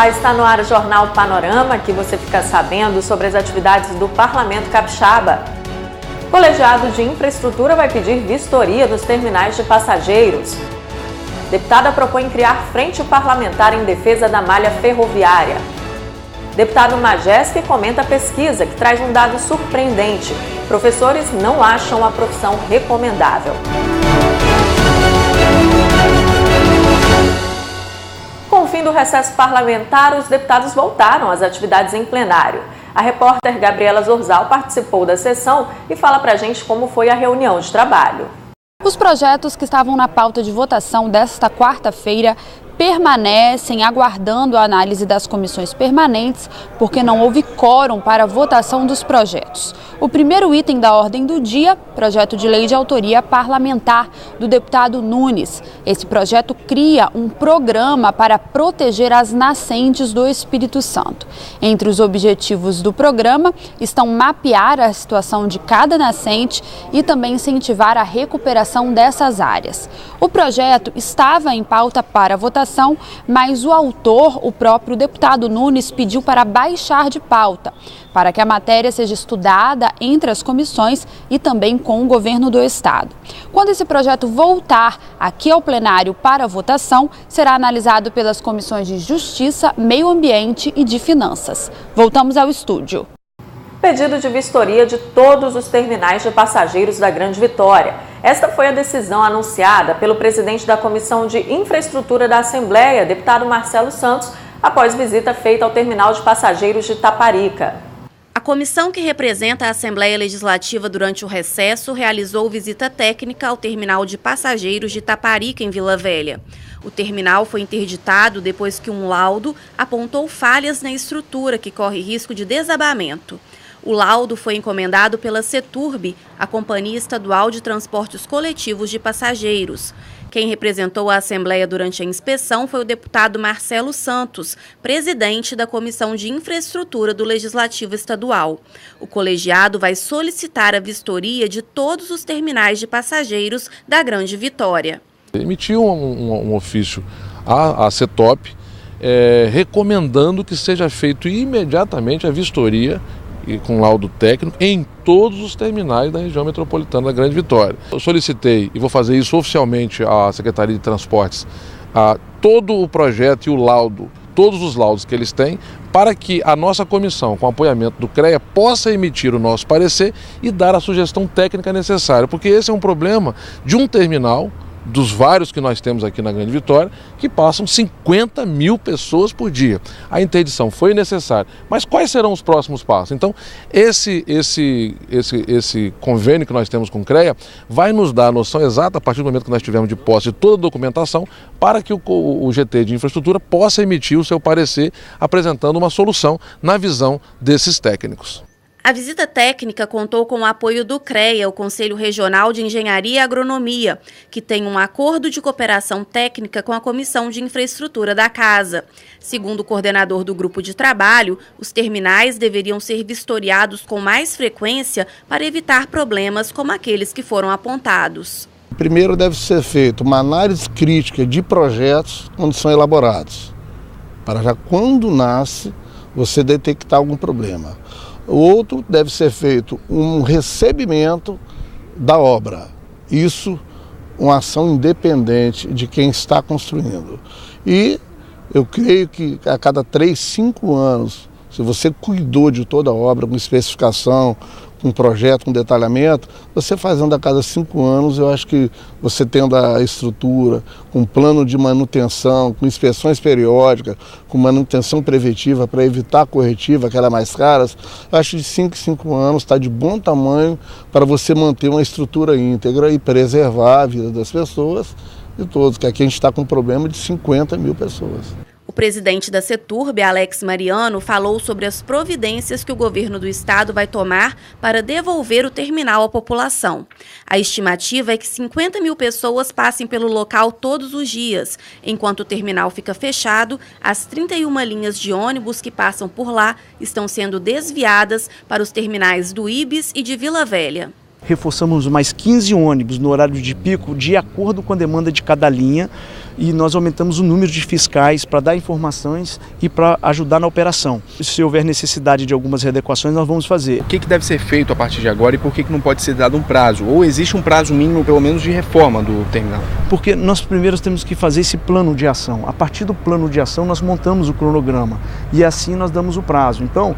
Olá, está no ar o Jornal Panorama, que você fica sabendo sobre as atividades do Parlamento Capixaba. O Colegiado de Infraestrutura vai pedir vistoria nos terminais de passageiros. Deputada propõe criar frente parlamentar em defesa da malha ferroviária. Deputado Majeste comenta a pesquisa, que traz um dado surpreendente. Professores não acham a profissão recomendável. Com o fim do recesso parlamentar, os deputados voltaram às atividades em plenário. A repórter Gabriela Zorzal participou da sessão e fala pra gente como foi a reunião de trabalho. Os projetos que estavam na pauta de votação desta quarta-feira permanecem aguardando a análise das comissões permanentes, porque não houve quórum para a votação dos projetos. O primeiro item da ordem do dia, projeto de lei de autoria parlamentar do deputado Nunes. Esse projeto cria um programa para proteger as nascentes do Espírito Santo. Entre os objetivos do programa estão mapear a situação de cada nascente e também incentivar a recuperação dessas áreas. O projeto estava em pauta para votação, mas o autor, o próprio deputado Nunes, pediu para baixar de pauta, para que a matéria seja estudada entre as comissões e também com o governo do estado. Quando esse projeto voltar aqui ao plenário para votação, será analisado pelas comissões de Justiça, Meio Ambiente e de Finanças. Voltamos ao estúdio. Pedido de vistoria de todos os terminais de passageiros da Grande Vitória. Esta foi a decisão anunciada pelo presidente da Comissão de Infraestrutura da Assembleia, deputado Marcelo Santos, após visita feita ao terminal de passageiros de Taparica. A comissão que representa a Assembleia Legislativa durante o recesso realizou visita técnica ao terminal de passageiros de Taparica, em Vila Velha. O terminal foi interditado depois que um laudo apontou falhas na estrutura que corre risco de desabamento. O laudo foi encomendado pela CETURB, a Companhia Estadual de Transportes Coletivos de Passageiros. Quem representou a Assembleia durante a inspeção foi o deputado Marcelo Santos, presidente da Comissão de Infraestrutura do Legislativo Estadual. O colegiado vai solicitar a vistoria de todos os terminais de passageiros da Grande Vitória. Emitiu um ofício à CETOP, recomendando que seja feito imediatamente a vistoria e com laudo técnico em todos os terminais da região metropolitana da Grande Vitória. Eu solicitei, e vou fazer isso oficialmente à Secretaria de Transportes, todo o projeto e o laudo, todos os laudos que eles têm, para que a nossa comissão, com apoiamento do CREA, possa emitir o nosso parecer e dar a sugestão técnica necessária, porque esse é um problema de um terminal, dos vários que nós temos aqui na Grande Vitória, que passam 50 mil pessoas por dia. A interdição foi necessária, mas quais serão os próximos passos? Então, esse convênio que nós temos com o CREA vai nos dar a noção exata, a partir do momento que nós tivermos de posse de toda a documentação, para que o GT de Infraestrutura possa emitir o seu parecer, apresentando uma solução na visão desses técnicos. A visita técnica contou com o apoio do CREA, o Conselho Regional de Engenharia e Agronomia, que tem um acordo de cooperação técnica com a Comissão de Infraestrutura da Casa. Segundo o coordenador do grupo de trabalho, os terminais deveriam ser vistoriados com mais frequência para evitar problemas como aqueles que foram apontados. Primeiro deve ser feita uma análise crítica de projetos quando são elaborados, para já quando nasce você detectar algum problema. O outro deve ser feito um recebimento da obra. Isso, uma ação independente de quem está construindo. E eu creio que a cada 3, 5 anos, se você cuidou de toda a obra com especificação, com projeto, com detalhamento, você fazendo a cada 5 anos, eu acho que você tendo a estrutura, com plano de manutenção, com inspeções periódicas, com manutenção preventiva para evitar a corretiva, aquelas mais caras, eu acho que de 5 em 5 anos está de bom tamanho para você manter uma estrutura íntegra e preservar a vida das pessoas e todos, que aqui a gente está com um problema de 50 mil pessoas. O presidente da CETURB, Alex Mariano, falou sobre as providências que o governo do estado vai tomar para devolver o terminal à população. A estimativa é que 50 mil pessoas passem pelo local todos os dias. Enquanto o terminal fica fechado, as 31 linhas de ônibus que passam por lá estão sendo desviadas para os terminais do Ibis e de Vila Velha. Reforçamos mais 15 ônibus no horário de pico, de acordo com a demanda de cada linha, e nós aumentamos o número de fiscais para dar informações e para ajudar na operação. Se houver necessidade de algumas readequações, nós vamos fazer. O que deve ser feito a partir de agora e por que não pode ser dado um prazo? Ou existe um prazo mínimo, pelo menos, de reforma do terminal? Porque nós primeiro temos que fazer esse plano de ação. A partir do plano de ação, nós montamos o cronograma e assim nós damos o prazo. Então,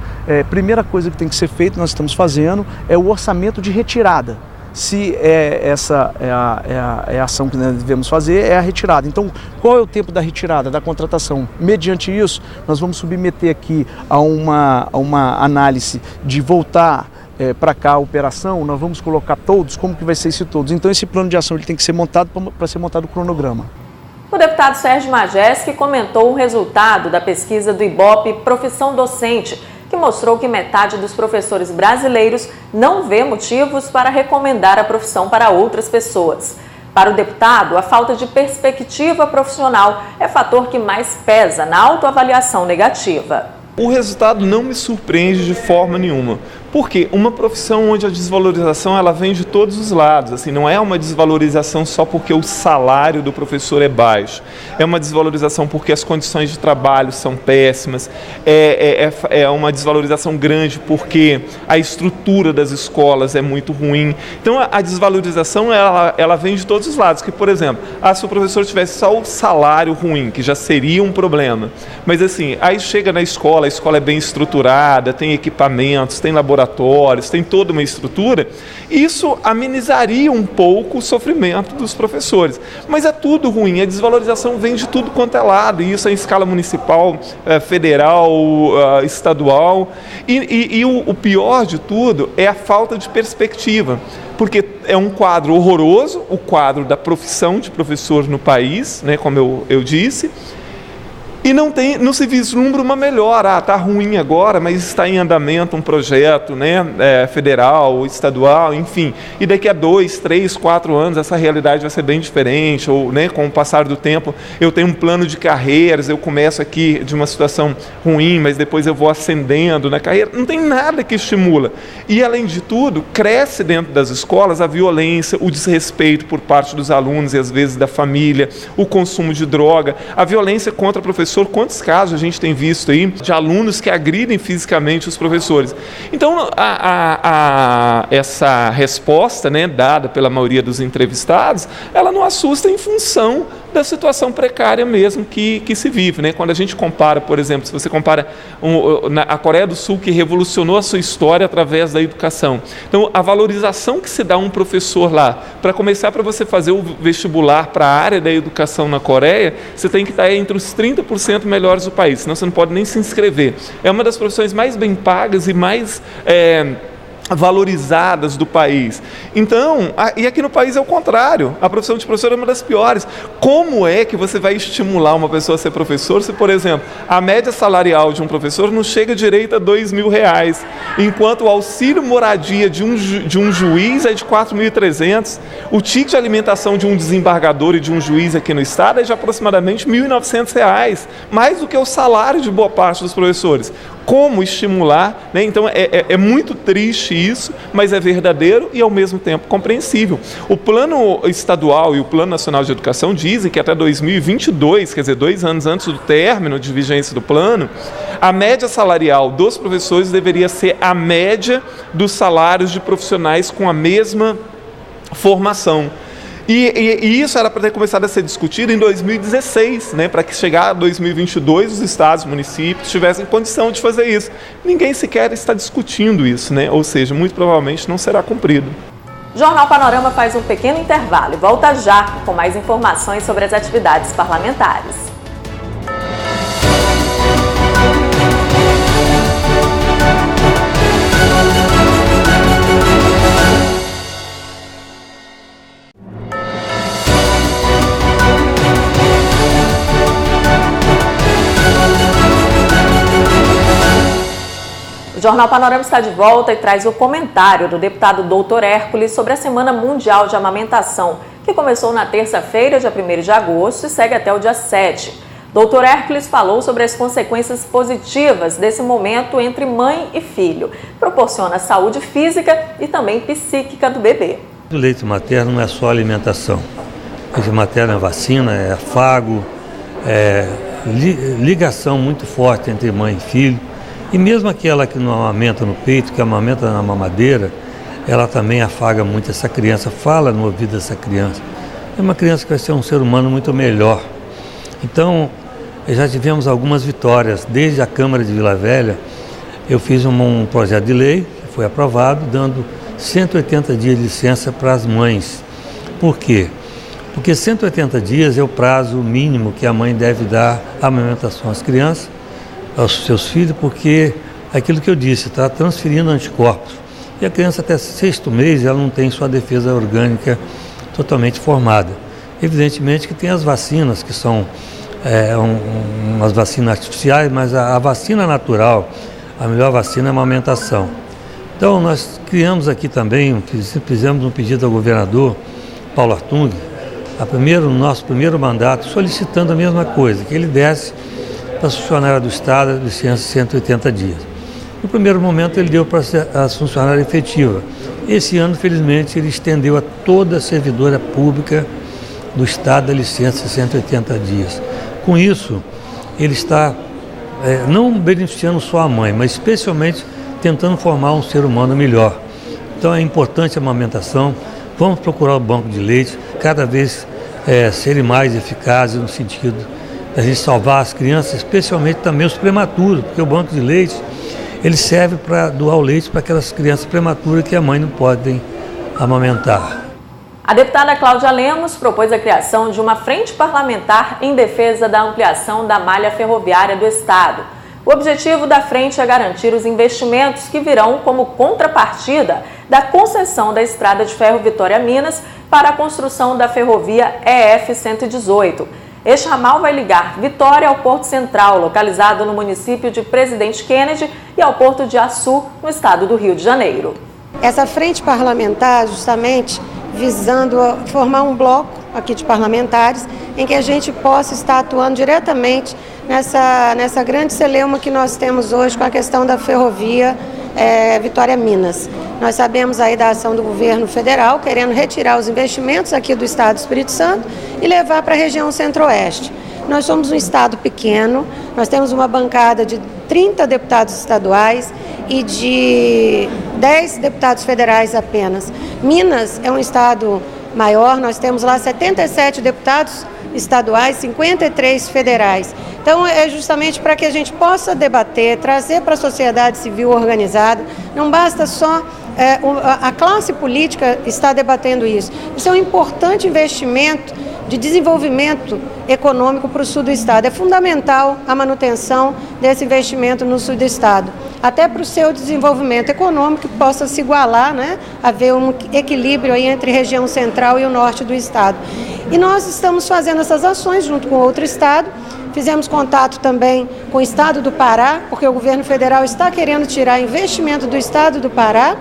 primeira coisa que tem que ser feita, nós estamos fazendo, é o orçamento de retirada. Se essa é a ação que nós devemos fazer, é a retirada. Então, qual é o tempo da retirada, da contratação? Mediante isso, nós vamos submeter aqui a uma análise de voltar para cá a operação, nós vamos colocar todos, como que vai ser isso todos. Então, esse plano de ação ele tem que ser montado para ser montado o cronograma. O deputado Sérgio Majeski comentou o resultado da pesquisa do Ibope Profissão Docente, que mostrou que metade dos professores brasileiros não vê motivos para recomendar a profissão para outras pessoas. Para o deputado, a falta de perspectiva profissional é fator que mais pesa na autoavaliação negativa. O resultado não me surpreende de forma nenhuma. Porque uma profissão onde a desvalorização ela vem de todos os lados, assim, não é uma desvalorização só porque o salário do professor é baixo, é uma desvalorização porque as condições de trabalho são péssimas, é uma desvalorização grande porque a estrutura das escolas é muito ruim. Então a desvalorização ela vem de todos os lados, que por exemplo, se o professor tivesse só o salário ruim, que já seria um problema, mas assim, aí chega na escola, a escola é bem estruturada, tem equipamentos, tem laboratórios, tem toda uma estrutura, isso amenizaria um pouco o sofrimento dos professores. Mas é tudo ruim, a desvalorização vem de tudo quanto é lado, e isso é em escala municipal, federal, estadual, e o pior de tudo é a falta de perspectiva, porque é um quadro horroroso, o quadro da profissão de professor no país, né, como eu disse, e não se vislumbra uma melhora. Está ruim agora, mas está em andamento um projeto, né, federal, estadual, enfim. E daqui a 2, 3, 4 anos essa realidade vai ser bem diferente. Ou, né, com o passar do tempo, eu tenho um plano de carreiras, eu começo aqui de uma situação ruim, mas depois eu vou ascendendo na carreira. Não tem nada que estimula. E, além de tudo, cresce dentro das escolas a violência, o desrespeito por parte dos alunos e, às vezes, da família, o consumo de droga, a violência contra professores. Quantos casos a gente tem visto aí de alunos que agridem fisicamente os professores? Então, essa resposta, né, dada pela maioria dos entrevistados, ela não assusta em função da situação precária mesmo que se vive, né? Quando a gente compara, por exemplo, se você compara a Coreia do Sul, que revolucionou a sua história através da educação. Então, a valorização que se dá a um professor lá, para começar, para você fazer o vestibular para a área da educação na Coreia, você tem que estar entre os 30% melhores do país, senão você não pode nem se inscrever. É uma das profissões mais bem pagas e mais valorizadas do país. Então, e aqui no país é o contrário, a profissão de professor é uma das piores. Como é que você vai estimular uma pessoa a ser professor se, por exemplo, a média salarial de um professor não chega direito a R$2.000, enquanto o auxílio moradia de um juiz é de R$4.300, o ticket de alimentação de um desembargador e de um juiz aqui no estado é de aproximadamente R$1.900, mais do que o salário de boa parte dos professores. Como estimular, né? Então é muito triste isso, mas é verdadeiro e ao mesmo tempo compreensível. O plano estadual e o plano nacional de educação dizem que até 2022, quer dizer, 2 anos antes do término de vigência do plano, a média salarial dos professores deveria ser a média dos salários de profissionais com a mesma formação. E isso era para ter começado a ser discutido em 2016, né, para que chegar a 2022 os estados e municípios tivessem condição de fazer isso. Ninguém sequer está discutindo isso, né, ou seja, muito provavelmente não será cumprido. Jornal Panorama faz um pequeno intervalo e volta já com mais informações sobre as atividades parlamentares. O Jornal Panorama está de volta e traz o comentário do deputado Dr. Hércules sobre a Semana Mundial de Amamentação, que começou na terça-feira, dia 1º de agosto, e segue até o dia 7. Dr. Hércules falou sobre as consequências positivas desse momento entre mãe e filho. Proporciona saúde física e também psíquica do bebê. O leite materno não é só alimentação. de materna vacina, é afago, ligação muito forte entre mãe e filho. E mesmo aquela que não amamenta no peito, que amamenta na mamadeira, ela também afaga muito essa criança, fala no ouvido dessa criança. É uma criança que vai ser um ser humano muito melhor. Então, já tivemos algumas vitórias. Desde a Câmara de Vila Velha, eu fiz um projeto de lei, que foi aprovado, dando 180 dias de licença para as mães. Por quê? Porque 180 dias é o prazo mínimo que a mãe deve dar à amamentação às crianças, aos seus filhos, porque aquilo que eu disse, está transferindo anticorpos. E a criança até 6º mês, ela não tem sua defesa orgânica totalmente formada. Evidentemente que tem as vacinas, que são umas vacinas artificiais, mas a vacina natural, a melhor vacina é a amamentação. Então nós criamos aqui também, fizemos um pedido ao governador Paulo Artung, no nosso primeiro mandato, solicitando a mesma coisa, que ele desse para a funcionária do Estado a licença de 180 dias. No primeiro momento ele deu para a funcionária efetiva. Esse ano, felizmente, ele estendeu a toda a servidora pública do Estado a licença de 180 dias. Com isso, ele está não beneficiando só a mãe, mas especialmente tentando formar um ser humano melhor. Então é importante a amamentação. Vamos procurar o banco de leite, cada vez serem mais eficazes no sentido de a gente salvar as crianças, especialmente também os prematuros, porque o banco de leite ele serve para doar o leite para aquelas crianças prematuras que a mãe não pode amamentar. A deputada Cláudia Lemos propôs a criação de uma frente parlamentar em defesa da ampliação da malha ferroviária do Estado. O objetivo da frente é garantir os investimentos que virão como contrapartida da concessão da Estrada de Ferro Vitória-Minas para a construção da ferrovia EF-118. Este ramal vai ligar Vitória ao Porto Central, localizado no município de Presidente Kennedy, e ao Porto de Açu, no estado do Rio de Janeiro. Essa frente parlamentar, justamente visando formar um bloco aqui de parlamentares em que a gente possa estar atuando diretamente nessa grande celeuma que nós temos hoje com a questão da ferrovia Vitória-Minas. Nós sabemos aí da ação do governo federal querendo retirar os investimentos aqui do estado do Espírito Santo e levar para a região centro-oeste. Nós somos um estado pequeno, nós temos uma bancada de 30 deputados estaduais e de 10 deputados federais apenas. Minas é um estado maior, nós temos lá 77 deputados estaduais, 53 federais. Então é justamente para que a gente possa debater, trazer para a sociedade civil organizada, não basta só a classe política estar debatendo isso. Isso é um importante investimento de desenvolvimento econômico para o sul do estado. É fundamental a manutenção desse investimento no sul do estado, até para o seu desenvolvimento econômico que possa se igualar, haver um equilíbrio aí entre a região central e o norte do estado. E nós estamos fazendo essas ações junto com outro estado. Fizemos contato também com o estado do Pará, porque o governo federal está querendo tirar investimento do estado do Pará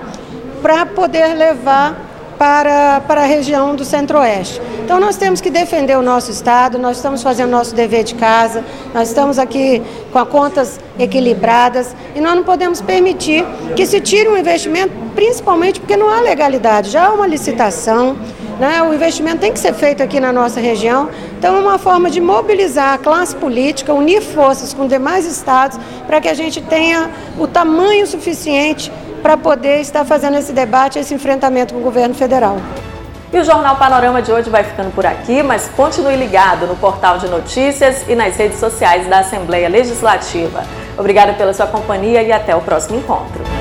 para poder levar para a região do Centro-Oeste. Então nós temos que defender o nosso estado, nós estamos fazendo nosso dever de casa, nós estamos aqui com as contas equilibradas e nós não podemos permitir que se tire um investimento, principalmente porque não há legalidade, já há uma licitação, o investimento tem que ser feito aqui na nossa região. Então é uma forma de mobilizar a classe política, unir forças com demais estados para que a gente tenha o tamanho suficiente para poder estar fazendo esse debate, esse enfrentamento com o governo federal. E o Jornal Panorama de hoje vai ficando por aqui, mas continue ligado no portal de notícias e nas redes sociais da Assembleia Legislativa. Obrigada pela sua companhia e até o próximo encontro.